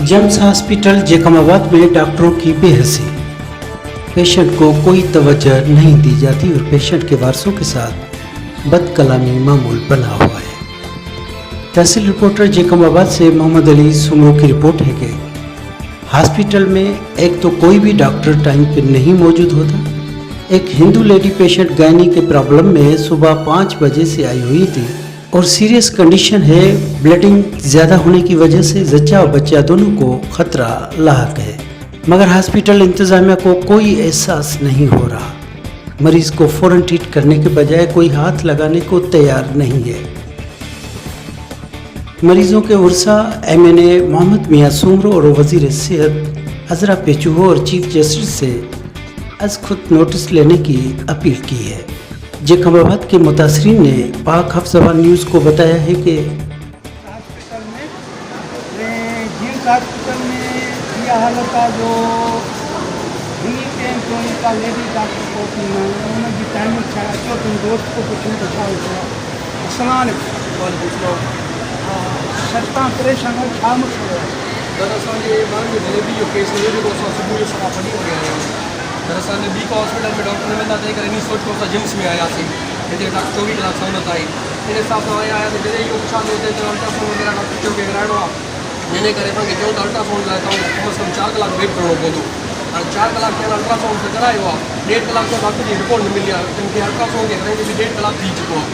James hospital Jacobabad में डॉक्टरों की बेहसी। पेशेंट को कोई तवज्जो नहीं दी जाती और पेशेंट के वारसों के साथ बदकलामी मामूल बना हुआ है। तहसील रिपोर्टर जैकमाबाद से मोहम्मद अली सुमरो की रिपोर्ट है कि हॉस्पिटल में एक तो कोई भी डॉक्टर टाइम पर नहीं मौजूद होता। एक हिंदू लेडी पेशेंट गायनी के प्रॉब्लम में सुबह 5 बजे से आई हुई थी और सीरियस कंडीशन है। ब्लीडिंग ज़्यादा होने की वजह से जच्चा और बच्चा दोनों को खतरा लाक है, मगर हॉस्पिटल इंतज़ामिया को कोई एहसास नहीं हो रहा। मरीज़ को फ़ौरन ट्रीट करने के बजाय कोई हाथ लगाने को तैयार नहीं है। मरीज़ों के उर्सा MNA मोहम्मद मियाँ सुमरो और वज़ीर सेहत अजरा पेचूहो और चीफ जस्टिस से आज खुद नोटिस लेने की अपील की है। जैकमाबाद के मुतासरीन ने पाक हफ्ज़बान न्यूज़ को बताया है कि हॉस्पिटल में यह हालत है जो का लेडी डॉक्टर को उन्होंने टाइम अचो तुम दोस्त को कुछ तो छा अस्सलाम सत्ता परेशान है छा मसलो दरअसल ये मान जो डिलीवरी जो केस है जो सुबह जो सवा पड़ी हो गया है। दरअसल बी का हॉस्पिटल में डॉक्टर ने बंदा तय करें सोच को जिम्स में आया सी हिते डॉक्टर 24 कलाक सहूलत आई इन हिसाब सां आया तो जॾहिं इहो पुछां थो त अल्ट्रासाउंड वग़ैरह डॉक्टर चयो कि कराइणो आहे। इन करे असांखे चयूं त अल्ट्रासाउंड लाइ तव्हां कम से कम 4 कलाक वेट करिणो पवंदो। हाणे 4 कलाक थियल अल्ट्रासाउंड त करायो आहे, 1.5 कलाक जो डॉक्टर जी रिपोर्ट न मिली आहे। उनखे अल्ट्रासाउंड खे कराईंदे बि 1.5 कलाक थी चुको आहे।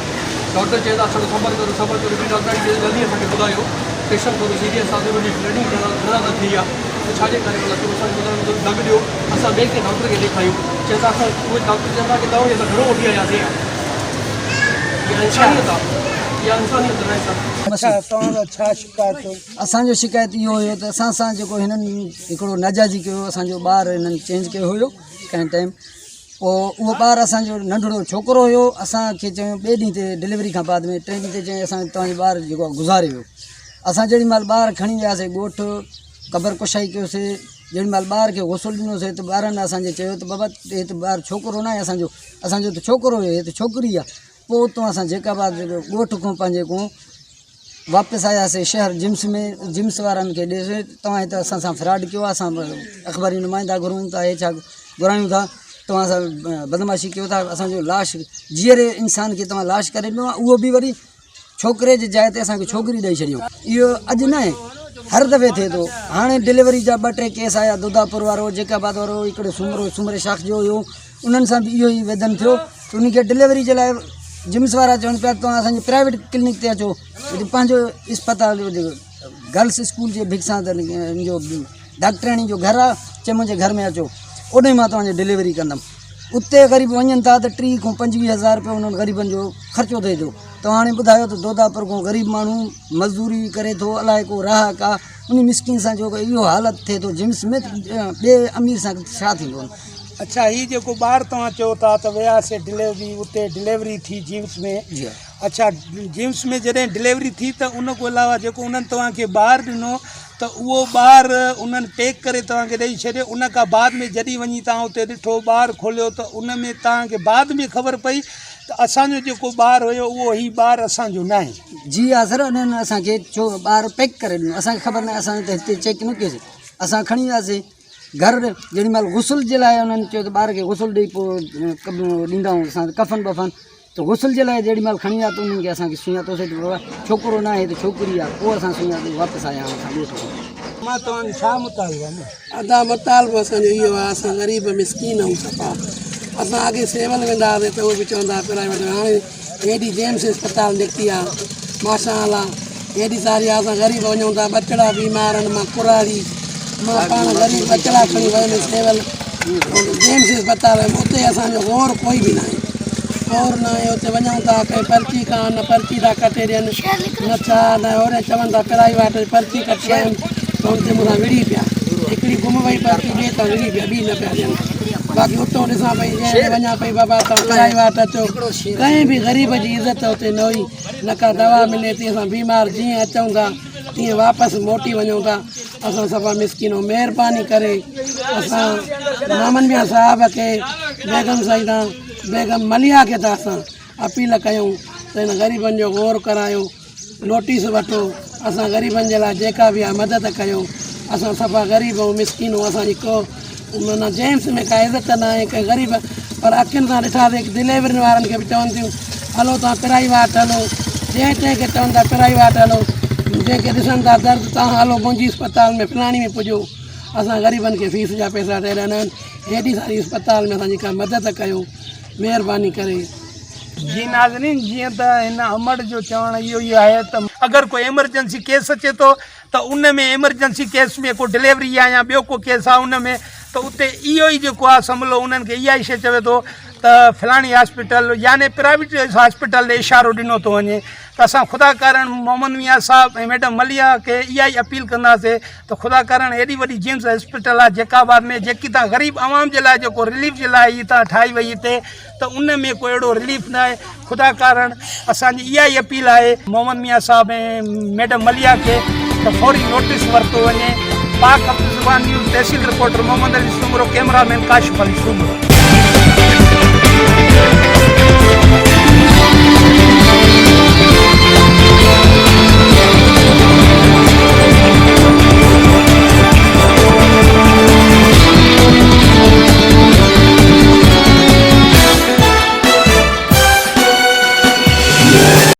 डॉक्टर चए था असांखे ख़बर करो बि डॉक्टर जल्दी असांखे ॿुधायो पेशेंट थोरो सीरियस आहे, हुनजी ब्लीडिंग ज़्यादा थी आहे त छाजे करे मतिलबु असांखे दग ॾियो, असां ॿिए कंहिं डॉक्टर खे ॾेखारियूं। चए था असां उहे डॉक्टर चवनि था की तव्हां असां घणो वठी आयासीं। इहा इंसानियत आहे, इहा इंसानियत न आहे। अच्छा तव्हांजो छा शिकायत हो? असांजो शिकायत इहो हुयो त असां सां जेको हिननि हिकिड़ो नाजाइज़ी कयो, असांजो ॿारु हिननि चेंज कयो हुयो कंहिं टाइम। पोइ उहो ॿारु असांजो नंढड़ो छोकिरो हुयो। असांखे चयूं ॿिए ॾींहं ते डिलीवरी खां बाद में 3 ॾींहं ते चयूं असां तव्हांजो ॿारु जेको आहे गुज़ारे वियो। असां जेॾी महिल ॿारु खणी वियासीं ॻोठु, क़बर कुशाई कयोसीं। जेॾी महिल ॿार खे गुसुल ॾिनोसीं त ॿारनि असांजे चयो त बाबा हे त ॿारु छोकिरो न आहे असांजो, असांजो त छोकिरो हुयो, हे त छोकिरी आहे। पोइ उतां असां जैकाबाद ॻोठ खां पंहिंजे को वापसि आयासीं शहर जिम्स में। जिम्स वारनि खे ॾिसो तव्हां हिते असां सां फ्रॉड कयो आहे, असां अख़बारी नुमाइंदा घुरूं था, हे छा घुरायूं था, तव्हां सां बदमाशी कयो था, असांजो लाश जीअरे इंसान खे तव्हां लाश करे ॾिनो आहे, उहो बि वरी छोकिरे जे जाइ ते असांखे छोकिरी ॾेई छॾियो। इहो अॼु न आहे, हर दफ़े थिए थो। हाणे डिलीवरी जा 2-3 केस आया, दुदापुर वारो, जैकाबाद वारो, हिकिड़ो सुमरे शाख जो हुयो, उन्हनि सां बि इहो ई वेदन थियो त उनखे डिलीवरी जे लाइ जिम्स वारा चवनि पिया तव्हां असांजे प्राइवेट क्लिनिक ते अचो, पंहिंजो इस्पताल गर्ल्स स्कूल जे भिक्षा जो डॉक्टराणी जो घर आहे, चए मुंहिंजे घर में अचो, ओॾे मां तव्हांजी डिलीवरी कंदमि। उते ग़रीब वञनि था त 30 खां 25 रुपया उन्हनि ग़रीबनि जो ख़र्चो थिए थो। त हाणे ॿुधायो त दोदापुर खां ग़रीब माण्हू मज़दूरी करे थो, अलाए को राहक आहे, उन मिसकिन सां जो इहो हालत थिए थो जिम्स में, ॿिए अमीर सां छा थींदो। अच्छा हीअ जेको ॿारु तव्हां चयो था त वियासीं डिलीवरी, उते डिलीवरी थी जिम्स में। अच्छा जिम्स में जॾहिं डिलीवरी थी त उन खां अलावा जेको उन्हनि तव्हांखे ॿारु ॾिनो त उहो ॿारु उन्हनि पैक करे तव्हांखे ॾेई छॾियो। उन खां बाद में जॾहिं वञी तव्हां उते ॾिठो ॿारु खोलियो त उन में तव्हांखे बाद में ख़बर पई त असांजो जेको ॿारु हुयो उहो ही ॿारु असांजो न आहे। जी हा सर, उन्हनि असांखे छो ॿारु पैक करे ॾिनो, असांखे ख़बर न आहे, असां त हिते चेक न कयोसीं। असां खणी वियासीं घर, जेॾी महिल गुसुल जे लाइ उन्हनि चयो त ॿार खे गुसुल ॾेई पोइ ॾींदा आहियूं असां कफ़न वफ़न, त गुसुल जे लाइ जेॾी महिल खणी विया त उन्हनि खे असांखे सुञातोसीं त बाबा छोकिरो न आहे त छोकिरी आहे। पोइ असां सुञातो वापसि आया आहियूं असां ॿिए मां तव्हांजो छा मुतालबो आहे? अदा मुतालबो असांजो इहो आहे, असां ग़रीब मिसकीन आहियूं सफ़ा। असां अॻे सेवल वेंदा हुआसीं त उहे बि चवंदा हुआ प्राइवेट में, हाणे हेॾी जेम्स अस्पताल निकिती आहे माशाअल्लाह, हेॾी सारी आहे। असां ग़रीब वञूं था, ॿचड़ा बीमार आहिनि, मां कुरारी, मां पाण ग़रीब ॿचड़ा खणी वियुमि सेवल जेम्स अस्पताल में। उते असांजो गौर कोई बि न आहे, गौर न आहे। उते वञूं था कंहिं पर्ची खां न पर्ची था कटे ॾियनि, न छा न होॾे चवनि था प्राइवेट पर्ची कटे आहिनि त हुते मूंखां विड़ी पिया, हिकिड़ी गुम वई पर्ची ॾिए त विड़ी पिया, ॿी न पिया ॾियनि। बाक़ी उतां ॾिसां पई जंहिं वञा पई बाबा तव्हां प्राइवेट अचो, कंहिं बि ग़रीब जी इज़त उते न हुई, न का दवा मिले थी। असां बीमार जीअं अचूं था तीअं वापसि मोटी वञूं था। असां सफ़ा मिसकिनो, महिरबानी करे असां मोहम्मद मियां साहिब खे, बेगम सईदा बेगम मलिया खे था असां अपील कयूं त हिन ग़रीबनि जो गौर करायो, नोटिस वठो, असां ग़रीबनि जे लाइ जेका बि आहे मदद कयो। असां सफ़ा ग़रीब ऐं मिसकिन ऐं असांजी को माना जेम्स में का इज़त न आहे कंहिं ग़रीब पर अखियुनि सां ॾिठासीं डिलेवरी वारनि खे बि चवनि थियूं हलो तव्हां प्राइवेट हलो जंहिं कंहिंखे चवनि था प्राइवेट हलो जंहिंखे ॾिसनि था दर्द तव्हां हलो मुंहिंजी अस्पताल में फलाणी में पुॼो असां ग़रीबनि खे फीस जा पैसा ॾेई रहिया आहिनि हेॾी सारी अस्पताल में असांजी का मदद कयो महिरबानी करे। जी नाज़रीन, जीअं त हिन अमड़ जो चवणु इहो ई आहे त अगरि कोई एमरजेंसी केस अचे थो त उन में एमरजेंसी केस में को डिलेवरी आहे या ॿियो को केस आहे उन में त उते इहो ई जेको आहे सम्हलो उन्हनि खे इहा ई शइ चवे थो त फलाणी हॉस्पिटल यानी प्राइवेट हॉस्पिटल ॾे इशारो ॾिनो थो वञे। त असां ख़ुदा करण मोहम्मद मियां साहब ऐं मैडम मलिया खे इहा ई अपील कंदासीं त ख़ुदा करण हेॾी वॾी जिम्स हॉस्पिटल आहे जैकाबाद में जेकी तव्हां ग़रीब आवाम जे लाइ जेको रिलीफ जे लाइ हीअ तव्हां ठाही वई हिते त उन में को अहिड़ो रिलीफ न आहे। ख़ुदा करण असांजी इहा ई अपील आहे मोहम्मद मियां साहब ऐं मैडम मलिया खे त फौरी नोटिस वरितो वञे। पाक अब्दुल ज़ुबान न्यूज़ तहसील रिपोर्टर मोहम्मद अली सुमरो, कैमरामैन काशिफ अली सुमरो।